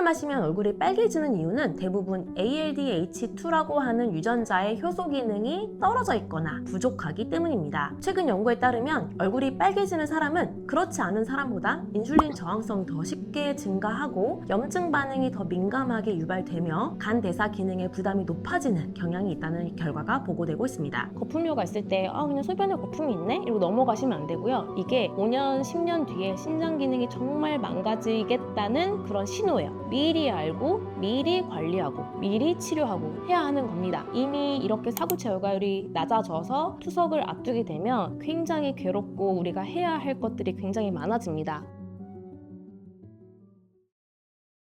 마시면 얼굴이 빨개지는 이유는 대부분 ALDH2라고 하는 유전자의 효소 기능이 떨어져 있거나 부족하기 때문입니다. 최근 연구에 따르면 얼굴이 빨개지는 사람은 그렇지 않은 사람보다 인슐린 저항성이 더 쉽게 증가하고 염증 반응이 더 민감하게 유발되며 간 대사 기능의 부담이 높아지는 경향이 있다는 결과가 보고되고 있습니다. 거품료가 있을 때 그냥 소변에 거품이 있네? 이러고 넘어가시면 안 되고요. 이게 5년, 10년 뒤에 신장 기능이 정말 망가지겠다는 그런 신호예요. 미리 알고 미리 관리하고 미리 치료하고 해야 하는 겁니다. 이미 이렇게 사구체 열과율이 낮아져서 투석을 앞두게 되면 굉장히 괴롭고 우리가 해야 할 것들이 굉장히 많아집니다.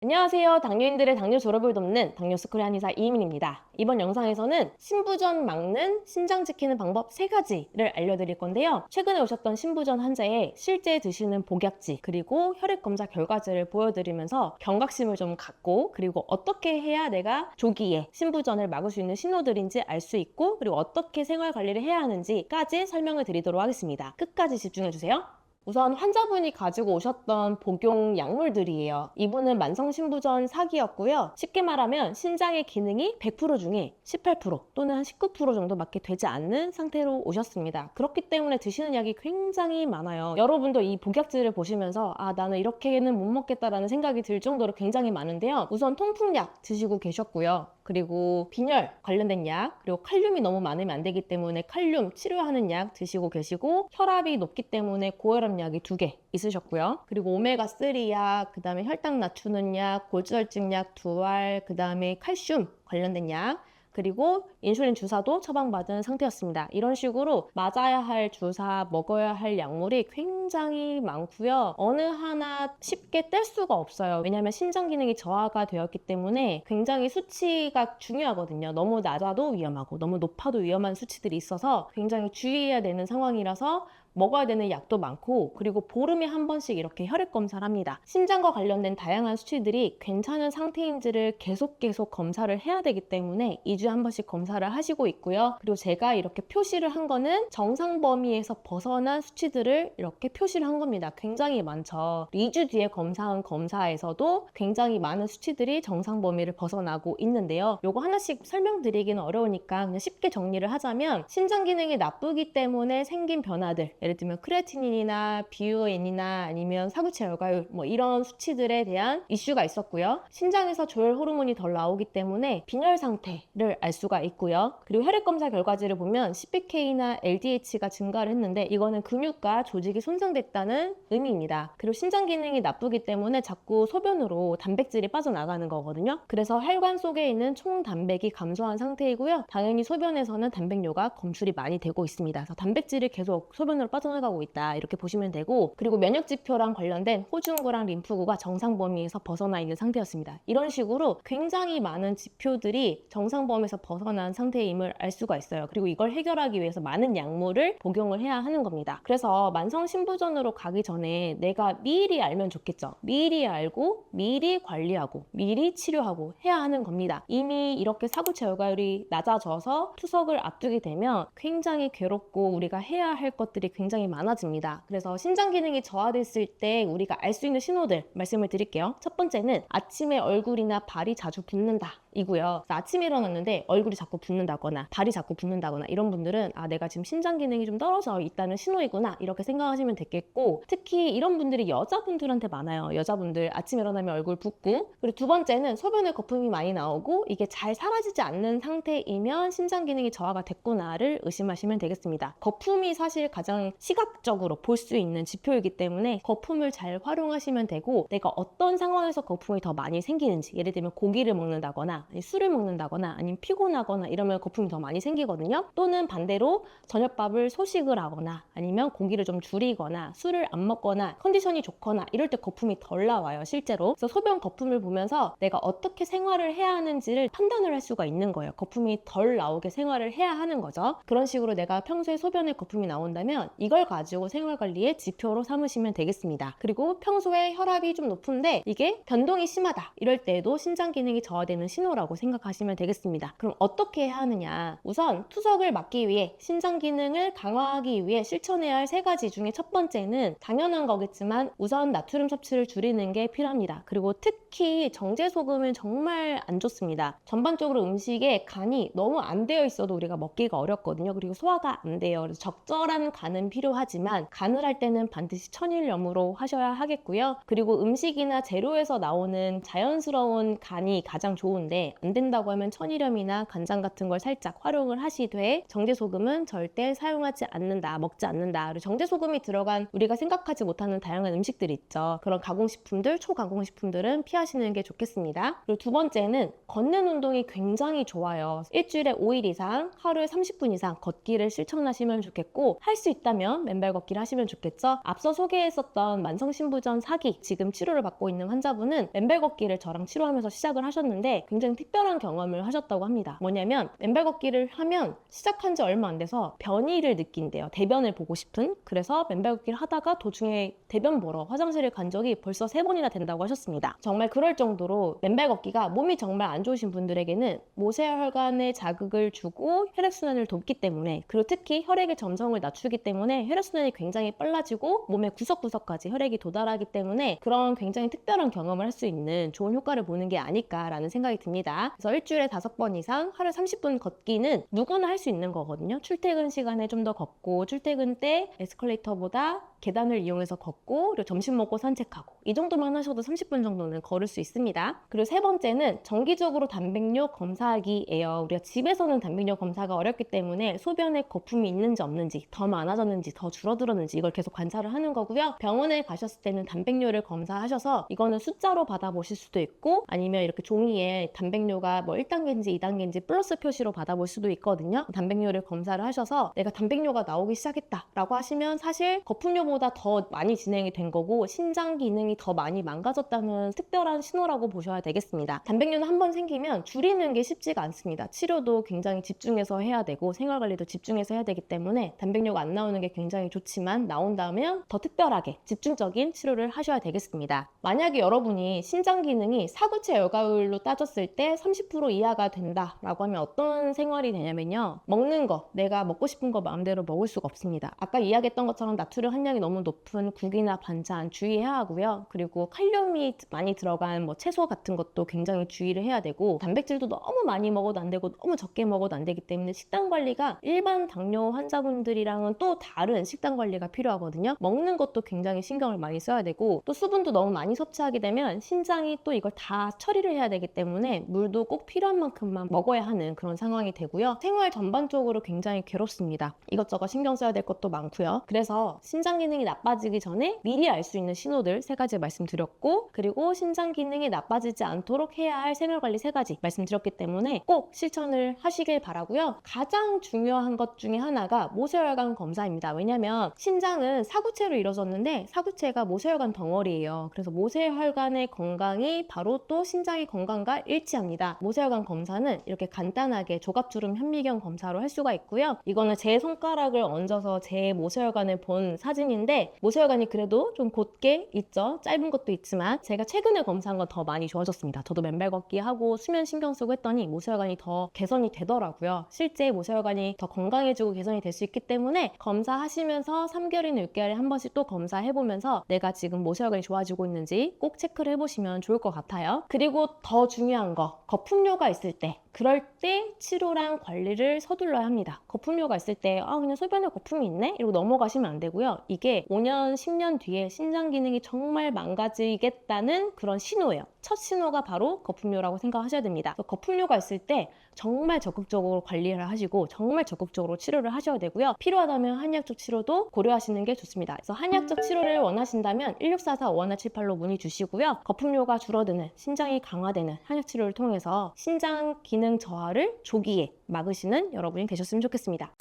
안녕하세요. 당뇨인들의 당뇨 졸업을 돕는 당뇨스쿨의 한의사 이희민입니다. 이번 영상에서는 신부전 막는 신장 지키는 방법 3가지를 알려드릴 건데요. 최근에 오셨던 신부전 환자의 실제 드시는 복약지 그리고 혈액검사 결과지를 보여드리면서 경각심을 좀 갖고 그리고 어떻게 해야 내가 조기에 신부전을 막을 수 있는 신호들인지 알 수 있고 그리고 어떻게 생활 관리를 해야 하는지까지 설명을 드리도록 하겠습니다. 끝까지 집중해주세요. 우선 환자분이 가지고 오셨던 복용 약물들이에요. 이분은 만성신부전 4기였고요. 쉽게 말하면 신장의 기능이 100% 중에 18% 또는 한 19% 정도밖에 되지 않는 상태로 오셨습니다. 그렇기 때문에 드시는 약이 굉장히 많아요. 여러분도 이 복약지를 보시면서 나는 이렇게는 못 먹겠다라는 생각이 들 정도로 굉장히 많은데요. 우선 통풍약 드시고 계셨고요. 그리고 빈혈 관련된 약, 그리고 칼륨이 너무 많으면 안 되기 때문에 칼륨 치료하는 약 드시고 계시고 혈압이 높기 때문에 고혈압 약이 2개 있으셨고요. 그리고 오메가3 약, 그 다음에 혈당 낮추는 약, 골수혈증 약 2알, 그 다음에 칼슘 관련된 약, 그리고 인슐린 주사도 처방받은 상태였습니다. 이런 식으로 맞아야 할 주사, 먹어야 할 약물이 굉장히 많고요. 어느 하나 쉽게 뗄 수가 없어요. 왜냐하면 신장 기능이 저하가 되었기 때문에 굉장히 수치가 중요하거든요. 너무 낮아도 위험하고 너무 높아도 위험한 수치들이 있어서 굉장히 주의해야 되는 상황이라서 먹어야 되는 약도 많고 그리고 보름에 한 번씩 이렇게 혈액 검사를 합니다. 심장과 관련된 다양한 수치들이 괜찮은 상태인지를 계속 검사를 해야 되기 때문에 2주에 한 번씩 검사를 하시고 있고요. 그리고 제가 이렇게 표시를 한 거는 정상 범위에서 벗어난 수치들을 이렇게 표시를 한 겁니다. 굉장히 많죠. 2주 뒤에 검사한 검사에서도 굉장히 많은 수치들이 정상 범위를 벗어나고 있는데요. 요거 하나씩 설명드리기는 어려우니까 그냥 쉽게 정리를 하자면 신장 기능이 나쁘기 때문에 생긴 변화들, 예를 들면 크레아티닌이나 비유엔이나 아니면 사구체 열과율 이런 수치들에 대한 이슈가 있었고요. 신장에서 조혈 호르몬이 덜 나오기 때문에 빈혈 상태를 알 수가 있고요. 그리고 혈액 검사 결과지를 보면 CPK나 LDH가 증가를 했는데 이거는 근육과 조직이 손상됐다는 의미입니다. 그리고 신장 기능이 나쁘기 때문에 자꾸 소변으로 단백질이 빠져나가는 거거든요. 그래서 혈관 속에 있는 총 단백이 감소한 상태이고요. 당연히 소변에서는 단백뇨가 검출이 많이 되고 있습니다. 그래서 단백질이 계속 소변으로 빠져나가고 있다 이렇게 보시면 되고, 그리고 면역 지표랑 관련된 호중구랑 림프구가 정상 범위에서 벗어나 있는 상태였습니다. 이런 식으로 굉장히 많은 지표들이 정상 범위에서 벗어난 상태임을 알 수가 있어요. 그리고 이걸 해결하기 위해서 많은 약물을 복용을 해야 하는 겁니다. 그래서 만성 신부전으로 가기 전에 내가 미리 알면 좋겠죠. 미리 알고 미리 관리하고 미리 치료하고 해야 하는 겁니다. 이미 이렇게 사구체 열과율이 낮아져서 투석을 앞두게 되면 굉장히 괴롭고 우리가 해야 할 것들이 굉장히 많아집니다. 그래서 신장 기능이 저하됐을 때 우리가 알 수 있는 신호들 말씀을 드릴게요. 첫 번째는 아침에 얼굴이나 발이 자주 붓는다 이고요. 아침에 일어났는데 얼굴이 자꾸 붓는다거나 발이 자꾸 붓는다거나 이런 분들은 내가 지금 신장 기능이 좀 떨어져 있다는 신호이구나 이렇게 생각하시면 되겠고, 특히 이런 분들이 여자분들한테 많아요. 여자분들 아침에 일어나면 얼굴 붓고, 그리고 두 번째는 소변에 거품이 많이 나오고 이게 잘 사라지지 않는 상태이면 신장 기능이 저하가 됐구나를 의심하시면 되겠습니다. 거품이 사실 가장 시각적으로 볼 수 있는 지표이기 때문에 거품을 잘 활용하시면 되고, 내가 어떤 상황에서 거품이 더 많이 생기는지, 예를 들면 고기를 먹는다거나 술을 먹는다거나 아니면 피곤하거나 이러면 거품이 더 많이 생기거든요. 또는 반대로 저녁밥을 소식을 하거나 아니면 고기를 좀 줄이거나 술을 안 먹거나 컨디션이 좋거나 이럴 때 거품이 덜 나와요, 실제로. 그래서 소변 거품을 보면서 내가 어떻게 생활을 해야 하는지를 판단을 할 수가 있는 거예요. 거품이 덜 나오게 생활을 해야 하는 거죠. 그런 식으로 내가 평소에 소변에 거품이 나온다면 이걸 가지고 생활관리의 지표로 삼으시면 되겠습니다. 그리고 평소에 혈압이 좀 높은데 이게 변동이 심하다 이럴 때에도 신장 기능이 저하되는 신호라고 생각하시면 되겠습니다. 그럼 어떻게 해야 하느냐? 우선 투석을 막기 위해 신장 기능을 강화하기 위해 실천해야 할 3가지 중에 첫 번째는 당연한 거겠지만 우선 나트륨 섭취를 줄이는 게 필요합니다. 그리고 특히 특히 정제소금은 정말 안 좋습니다. 전반적으로 음식에 간이 너무 안 되어 있어도 우리가 먹기가 어렵거든요. 그리고 소화가 안 돼요. 그래서 적절한 간은 필요하지만 간을 할 때는 반드시 천일염으로 하셔야 하겠고요. 그리고 음식이나 재료에서 나오는 자연스러운 간이 가장 좋은데 안 된다고 하면 천일염이나 간장 같은 걸 살짝 활용을 하시되 정제소금은 절대 사용하지 않는다, 먹지 않는다. 그리고 정제소금이 들어간 우리가 생각하지 못하는 다양한 음식들 있죠. 그런 가공식품들, 초가공식품들은 피하시는 게 좋겠습니다. 그리고 두 번째는 걷는 운동이 굉장히 좋아요. 일주일에 5일 이상, 하루에 30분 이상 걷기를 실천하시면 좋겠고 할 수 있다면 맨발 걷기를 하시면 좋겠죠. 앞서 소개했었던 만성신부전 4기 지금 치료를 받고 있는 환자분은 맨발 걷기를 저랑 치료하면서 시작을 하셨는데 굉장히 특별한 경험을 하셨다고 합니다. 뭐냐면 맨발 걷기를 하면 시작한 지 얼마 안 돼서 변이를 느낀대요. 대변을 보고 싶은. 그래서 맨발 걷기를 하다가 도중에 대변 보러 화장실을 간 적이 벌써 3번이나 된다고 하셨습니다. 정말 그럴 정도로 맨발 걷기가 몸이 정말 안 좋으신 분들에게는 모세혈관에 자극을 주고 혈액순환을 돕기 때문에, 그리고 특히 혈액의 점성을 낮추기 때문에 혈액순환이 굉장히 빨라지고 몸의 구석구석까지 혈액이 도달하기 때문에 그런 굉장히 특별한 경험을 할 수 있는 좋은 효과를 보는 게 아닐까라는 생각이 듭니다. 그래서 일주일에 5번 이상 하루에 30분 걷기는 누구나 할 수 있는 거거든요. 출퇴근 시간에 좀 더 걷고, 출퇴근 때 에스컬레이터보다 계단을 이용해서 걷고, 그리고 점심 먹고 산책하고, 이 정도만 하셔도 30분 정도는 걸을 수 있습니다. 그리고 세 번째는 정기적으로 단백뇨 검사하기예요. 우리가 집에서는 단백뇨 검사가 어렵기 때문에 소변에 거품이 있는지 없는지, 더 많아졌는지 더 줄어들었는지 이걸 계속 관찰을 하는 거고요. 병원에 가셨을 때는 단백뇨를 검사하셔서 이거는 숫자로 받아보실 수도 있고, 아니면 이렇게 종이에 단백뇨가 뭐 1단계인지 2단계인지 플러스 표시로 받아볼 수도 있거든요. 단백뇨를 검사를 하셔서 내가 단백뇨가 나오기 시작했다 라고 하시면 사실 거품뇨보다 더 많이 진행이 된 거고 신장 기능이 더 많이 망가졌다는 특별한 신호라고 보셔야 되겠습니다. 단백뇨는 한번 생기면 줄이는 게 쉽지가 않습니다. 치료도 굉장히 집중해서 해야 되고 생활관리도 집중해서 해야 되기 때문에 단백뇨가 안 나오는 게 굉장히 좋지만, 나온다면 더 특별하게 집중적인 치료를 하셔야 되겠습니다. 만약에 여러분이 신장 기능이 사구체 열가율로 따졌을 때 30% 이하가 된다라고 하면 어떤 생활이 되냐면요, 먹는 거, 내가 먹고 싶은 거 마음대로 먹을 수가 없습니다. 아까 이야기했던 것처럼 나트륨 함량이 너무 높은 국이나 반찬 주의해야 하고요. 그리고 칼륨이 많이 들어간 뭐 채소 같은 것도 굉장히 주의를 해야 되고, 단백질도 너무 많이 먹어도 안 되고 너무 적게 먹어도 안 되기 때문에 식단 관리가 일반 당뇨 환자분들이랑은 또 다른 식단 관리가 필요하거든요. 먹는 것도 굉장히 신경을 많이 써야 되고, 또 수분도 너무 많이 섭취하게 되면 신장이 또 이걸 다 처리를 해야 되기 때문에 물도 꼭 필요한 만큼만 먹어야 하는 그런 상황이 되고요. 생활 전반적으로 굉장히 괴롭습니다. 이것저것 신경 써야 될 것도 많고요. 그래서 신장 기능이 나빠지기 전에 미리 알 수 있는 신호들 3가지 말씀드렸고, 그리고 신장 기능이 나빠지지 않도록 해야 할 생활관리 3가지 말씀드렸기 때문에 꼭 실천을 하시길 바라고요. 가장 중요한 것 중에 하나가 모세혈관 검사입니다. 왜냐면 신장은 사구체로 이루어졌는데 사구체가 모세혈관 덩어리예요. 그래서 모세혈관의 건강이 바로 또 신장의 건강과 일치합니다. 모세혈관 검사는 이렇게 간단하게 조갑주름 현미경 검사로 할 수가 있고요. 이거는 제 손가락을 얹어서 제 모세혈관을 본 사진인데 모세혈관이 그래도 좀 곧게 있죠. 짧은 것도 있지만 제가 최근에 검사한 건 더 많이 좋아졌습니다. 저도 맨발 걷기 하고 수면 신경 쓰고 했더니 모세혈관이 더 개선이 되더라고요. 실제 모세혈관이 더 건강해지고 개선이 될 수 있기 때문에 검사하시면서 3개월이나 6개월에 한 번씩 또 검사해보면서 내가 지금 모세혈관이 좋아지고 있는지 꼭 체크를 해보시면 좋을 것 같아요. 그리고 더 중요한 거, 거품료가 있을 때, 그럴 때 치료랑 관리를 서둘러야 합니다. 거품료가 있을 때 그냥 소변에 거품이 있네? 이러고 넘어가시면 안 되고요. 이게 5년, 10년 뒤에 신장 기능이 정말 망가지겠다는 그런 신호예요. 첫 신호가 바로 거품료라고 생각하셔야 됩니다. 그래서 거품료가 있을 때 정말 적극적으로 관리를 하시고 정말 적극적으로 치료를 하셔야 되고요. 필요하다면 한의학적 치료도 고려하시는 게 좋습니다. 그래서 한의학적 치료를 원하신다면 1644-5178로 문의 주시고요. 거품료가 줄어드는, 신장이 강화되는 한의학 치료를 통해서 신장 기능 저하를 조기에 막으시는 여러분이 되셨으면 좋겠습니다.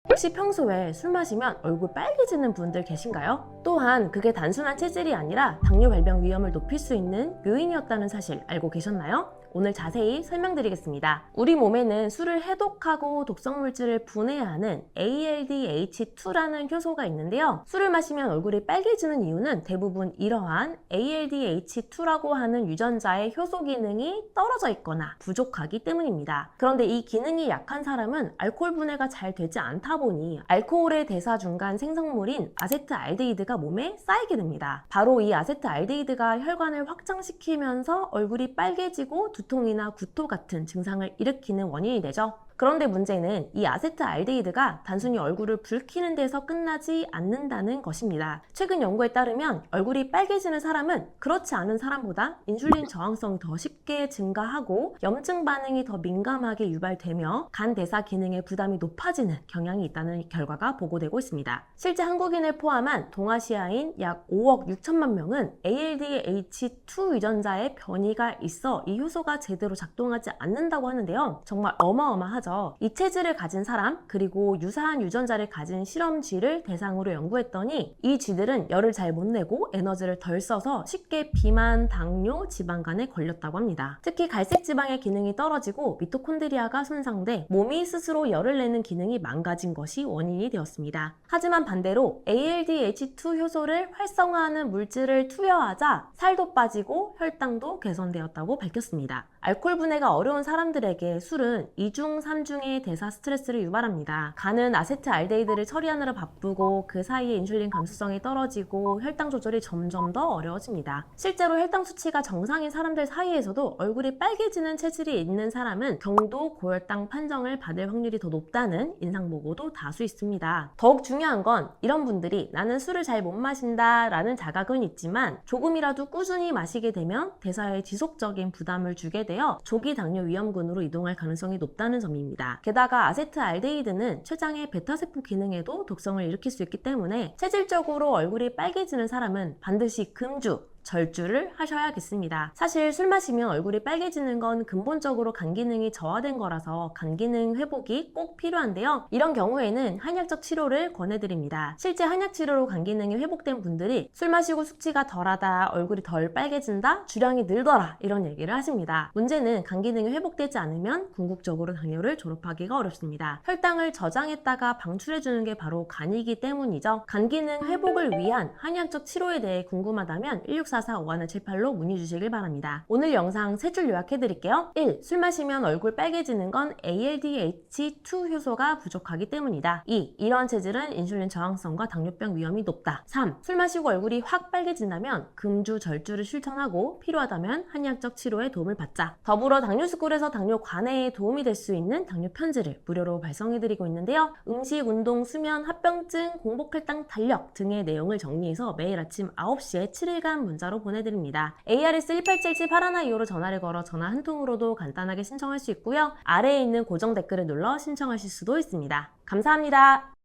혹시 평소에 술 마시면 얼굴 빨개지는 분들 계신가요? 또한 그게 단순한 체질이 아니라 당뇨 발병 위험을 높일 수 있는 요인이었다는 사실 알고 계셨나요? 오늘 자세히 설명드리겠습니다. 우리 몸에는 술을 해독하고 독성물질을 분해하는 ALDH2라는 효소가 있는데요. 술을 마시면 얼굴이 빨개지는 이유는 대부분 이러한 ALDH2라고 하는 유전자의 효소 기능이 떨어져 있거나 부족하기 때문입니다. 그런데 이 기능이 약한 사람은 알코올 분해가 잘 되지 않다 보니 알코올의 대사 중간 생성물인 아세트알데히드가 몸에 쌓이게 됩니다. 바로 이 아세트알데히드가 혈관을 확장시키면서 얼굴이 빨개지고 두통이나 구토 같은 증상을 일으키는 원인이 되죠. 그런데 문제는 이 아세트알데히드가 단순히 얼굴을 붉히는 데서 끝나지 않는다는 것입니다. 최근 연구에 따르면 얼굴이 빨개지는 사람은 그렇지 않은 사람보다 인슐린 저항성이 더 쉽게 증가하고 염증 반응이 더 민감하게 유발되며 간 대사 기능의 부담이 높아지는 경향이 있다는 결과가 보고되고 있습니다. 실제 한국인을 포함한 동아시아인 약 5억 6천만 명은 ALDH2 유전자의 변이가 있어 이 효소가 제대로 작동하지 않는다고 하는데요. 정말 어마어마하죠. 이 체질을 가진 사람 그리고 유사한 유전자를 가진 실험쥐를 대상으로 연구했더니 이 쥐들은 열을 잘 못 내고 에너지를 덜 써서 쉽게 비만, 당뇨, 지방간에 걸렸다고 합니다. 특히 갈색 지방의 기능이 떨어지고 미토콘드리아가 손상돼 몸이 스스로 열을 내는 기능이 망가진 것이 원인이 되었습니다. 하지만 반대로 ALDH2 효소를 활성화하는 물질을 투여하자 살도 빠지고 혈당도 개선되었다고 밝혔습니다. 알코올 분해가 어려운 사람들에게 술은 2중, 3중의 대사 스트레스를 유발합니다. 간은 아세트알데히드를 처리하느라 바쁘고 그 사이에 인슐린 감수성이 떨어지고 혈당 조절이 점점 더 어려워집니다. 실제로 혈당 수치가 정상인 사람들 사이에서도 얼굴이 빨개지는 체질이 있는 사람은 경도 고혈당 판정을 받을 확률이 더 높다는 인상 보고도 다수 있습니다. 더욱 중요한 건 이런 분들이 나는 술을 잘 못 마신다 라는 자각은 있지만 조금이라도 꾸준히 마시게 되면 대사에 지속적인 부담을 주게 되어 조기 당뇨 위험군으로 이동할 가능성이 높다는 점입니다. 게다가 아세트알데히드는 췌장의 베타세포 기능에도 독성을 일으킬 수 있기 때문에 체질적으로 얼굴이 빨개지는 사람은 반드시 금주, 절주를 하셔야겠습니다. 사실 술 마시면 얼굴이 빨개지는 건 근본적으로 간 기능이 저하된 거라서 간 기능 회복이 꼭 필요한데요. 이런 경우에는 한약적 치료를 권해드립니다. 실제 한약 치료로 간 기능이 회복된 분들이 술 마시고 숙취가 덜하다, 얼굴이 덜 빨개진다, 주량이 늘더라 이런 얘기를 하십니다. 문제는 간 기능이 회복되지 않으면 궁극적으로 당뇨를 졸업하기가 어렵습니다. 혈당을 저장했다가 방출해주는 게 바로 간이기 때문이죠. 간 기능 회복을 위한 한약적 치료에 대해 궁금하다면 1644-5178로 문의 주시길 바랍니다. 오늘 영상 3줄 요약해드릴게요. 1. 술 마시면 얼굴 빨개지는 건 ALDH2 효소가 부족하기 때문이다. 2. 이러한 체질은 인슐린 저항성과 당뇨병 위험이 높다. 3. 술 마시고 얼굴이 확 빨개진다면 금주, 절주를 실천하고 필요하다면 한의학적 치료에 도움을 받자. 더불어 당뇨스쿨에서 당뇨 관해에 도움이 될 수 있는 당뇨 편지를 무료로 발송해드리고 있는데요. 음식, 운동, 수면, 합병증, 공복혈당, 달력 등의 내용을 정리해서 매일 아침 9시에 7일간 문자로 보내드립니다. ARS 1877 8125로 전화를 걸어 전화 한 통으로도 간단하게 신청할 수 있고요. 아래에 있는 고정 댓글을 눌러 신청하실 수도 있습니다. 감사합니다.